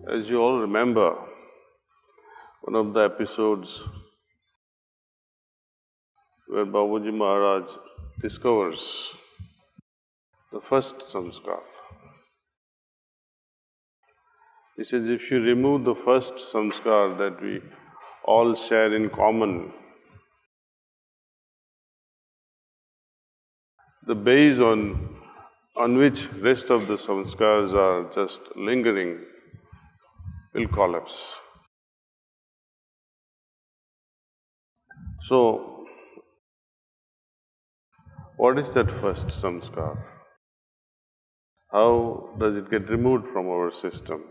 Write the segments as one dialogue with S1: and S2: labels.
S1: As you all remember, one of the episodes where Babuji Maharaj discovers the first samskara. He says, if you remove the first samskara that we all share in common, the base on which rest of the samskaras are just lingering will collapse. So, what is that first samskara? How does it get removed from our system?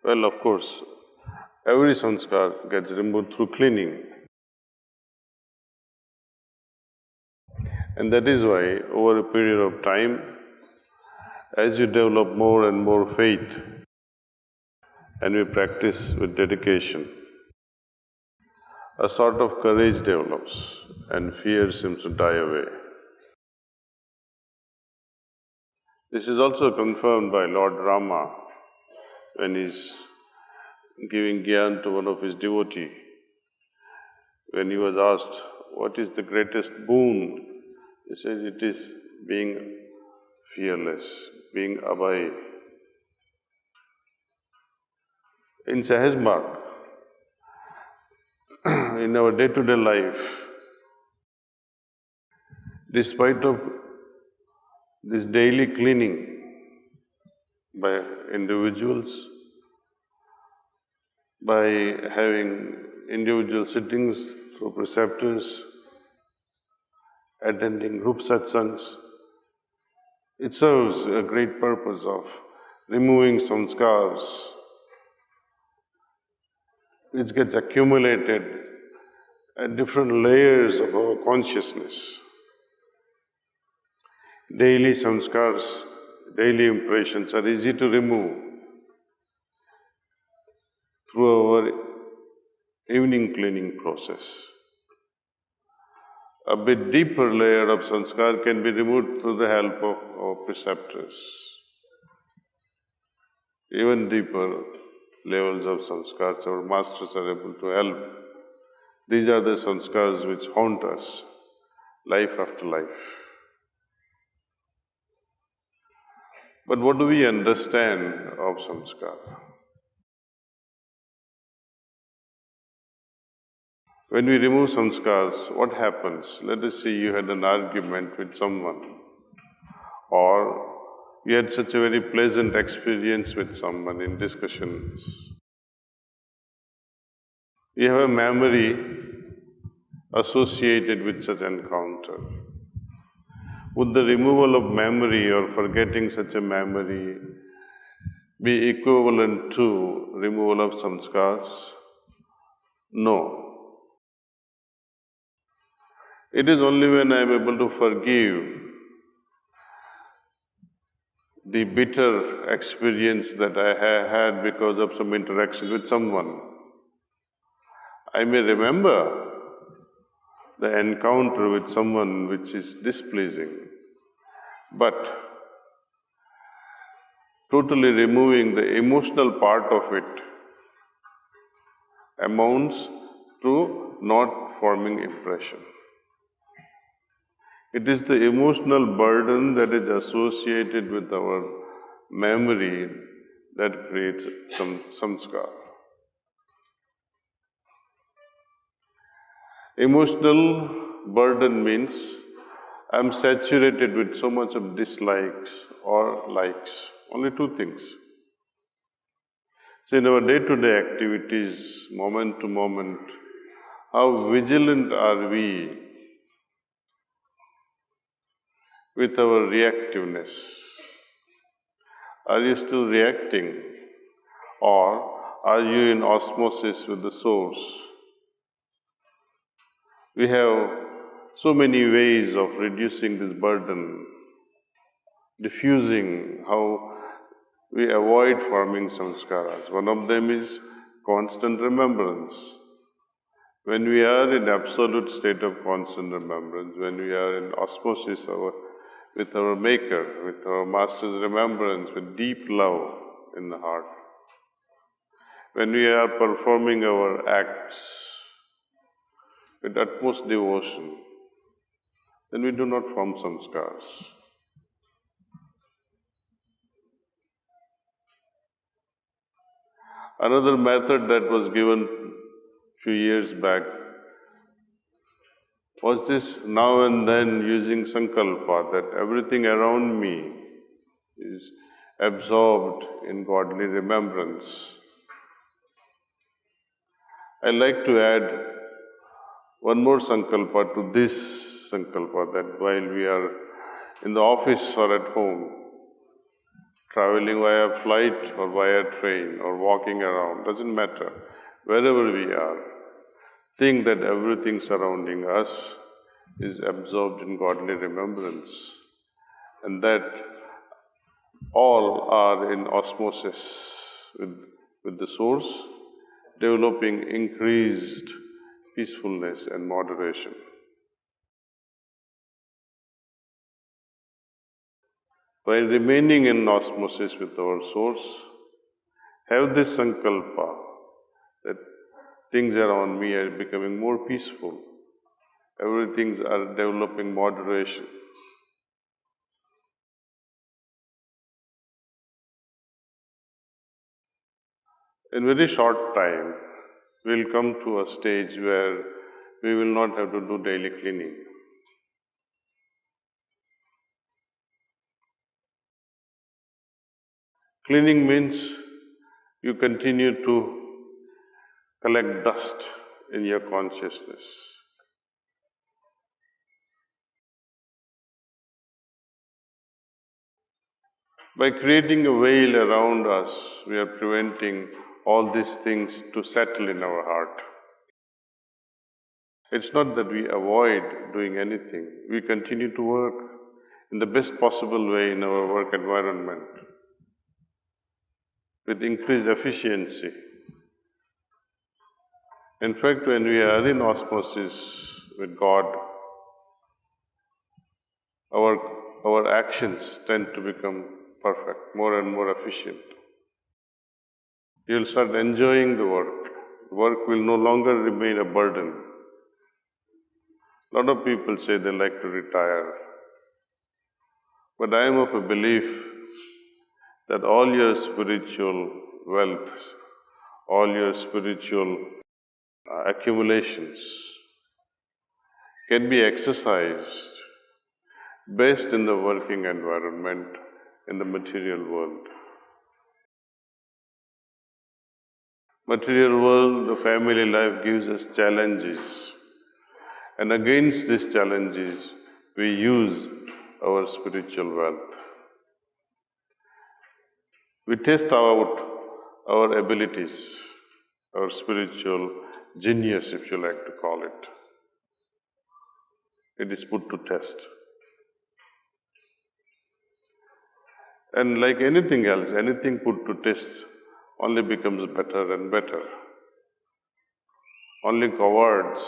S1: Well, of course, every samskara gets removed through cleaning. And that is why, over a period of time, as you develop more and more faith and we practice with dedication, a sort of courage develops and fear seems to die away. This is also confirmed by Lord Rama when he is giving gyan to one of his devotees. When he was asked, what is the greatest boon? He said, it is being fearless, being abhay. In Sahaj Marg, in our day-to-day life, despite of this daily cleaning by individuals, by having individual sittings through preceptors, attending group satsangs, it serves a great purpose of removing samskars which gets accumulated at different layers of our consciousness. Daily samskars, daily impressions are easy to remove through our evening cleaning process. A bit deeper layer of samskar can be removed through the help of our preceptors. Even deeper levels of samskars, our masters are able to help. These are the samskars which haunt us life after life. But what do we understand of samskara? When we remove samskars, what happens? Let us say you had an argument with someone, or you had such a very pleasant experience with someone in discussions. You have a memory associated with such encounter. Would the removal of memory or forgetting such a memory be equivalent to removal of samskars? No. It is only when I am able to forgive the bitter experience that I had because of some interaction with someone. I may remember the encounter with someone which is displeasing, but totally removing the emotional part of it amounts to not forming impression. It is the emotional burden that is associated with our memory that creates some samskar. Emotional burden means I am saturated with so much of dislikes or likes. Only two things. So in our day-to-day activities, moment to moment, how vigilant are we with our reactiveness? Are you still reacting, or are you in osmosis with the source? We have so many ways of reducing this burden, diffusing how we avoid forming samskaras. One of them is constant remembrance. When we are in absolute state of constant remembrance, when we are in osmosis with our Maker, with our Master's remembrance, with deep love, in the heart. When we are performing our acts with utmost devotion, then we do not form samskars. Another method that was given few years back was this now and then using sankalpa, that everything around me is absorbed in godly remembrance. I like to add one more sankalpa to this sankalpa, that while we are in the office or at home, traveling via flight or via train or walking around, doesn't matter, wherever we are, think that everything surrounding us is absorbed in godly remembrance, and that all are in osmosis with the source, developing increased peacefulness and moderation. By remaining in osmosis with our source, have this sankalpa that things around me are becoming more peaceful, everything are developing moderation. In very short time, we'll come to a stage where we will not have to do daily cleaning. Cleaning means you continue to collect dust in your consciousness. By creating a veil around us, we are preventing all these things to settle in our heart. It's not that we avoid doing anything. We continue to work in the best possible way in our work environment, with increased efficiency. In fact, when we are in osmosis with God, our actions tend to become perfect, more and more efficient. You'll start enjoying the work. Work will no longer remain a burden. A lot of people say they like to retire. But I am of a belief that all your spiritual wealth, all your spiritual accumulations can be exercised best in the working environment in the material world. Material world, the family life gives us challenges, and against these challenges, we use our spiritual wealth. We test out our abilities, our spiritual genius, if you like to call it. It is put to test. And like anything else, anything put to test only becomes better and better. Only cowards,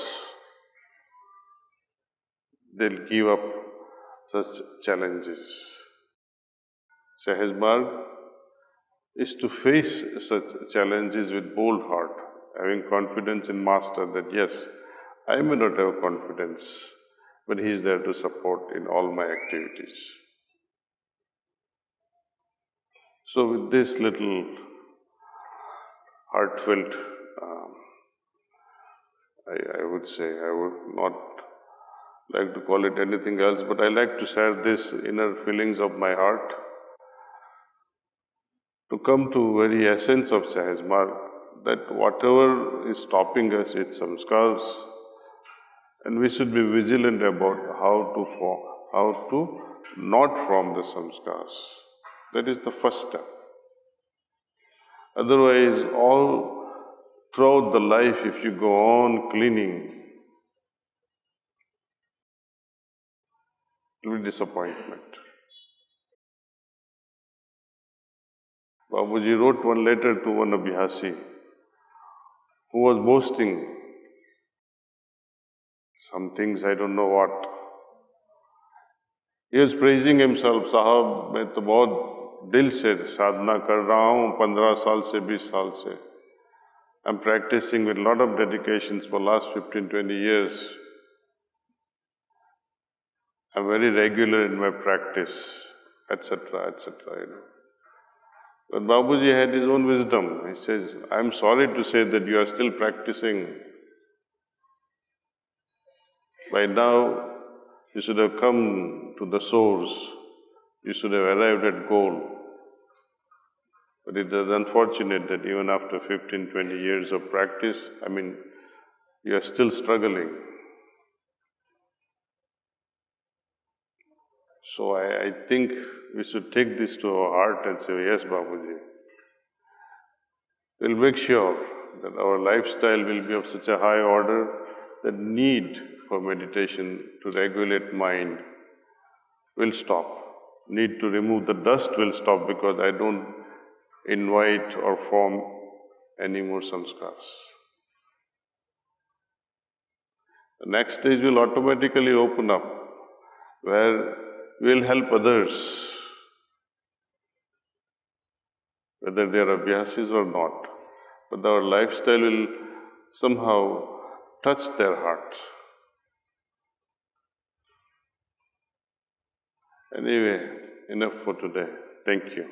S1: they'll give up such challenges. Sahaj Marg is to face such challenges with bold heart, having confidence in Master that yes, I may not have confidence, but he is there to support in all my activities. So with this little heartfelt, I would say, I would not like to call it anything else, but I like to share this inner feelings of my heart to come to very essence of Sahaj Marg, that whatever is stopping us, it's samskars, and we should be vigilant about how to not form the samskars. That is the first step. Otherwise, all throughout the life, if you go on cleaning, it will be disappointment. Babuji wrote one letter to one abhyasi who was boasting some things, I don't know what. He was praising himself, Sahab, मैं तो बहुत दिल से साधना कर रहा हूँ 15 साल से 20 साल से. I'm practicing with a lot of dedications for last 15-20 years. I'm very regular in my practice, etc., etc., But Babuji had his own wisdom. He says, I'm sorry to say that you are still practicing. By now, you should have come to the source. You should have arrived at goal. But it is unfortunate that even after 15-20 years of practice, you are still struggling. So I think we should take this to our heart and say, yes, Babuji. We'll make sure that our lifestyle will be of such a high order that need for meditation to regulate mind will stop. Need to remove the dust will stop because I don't invite or form any more samskars. The next stage will automatically open up where we'll help others, whether they are abhyasis or not. But our lifestyle will somehow touch their hearts. Anyway, enough for today. Thank you.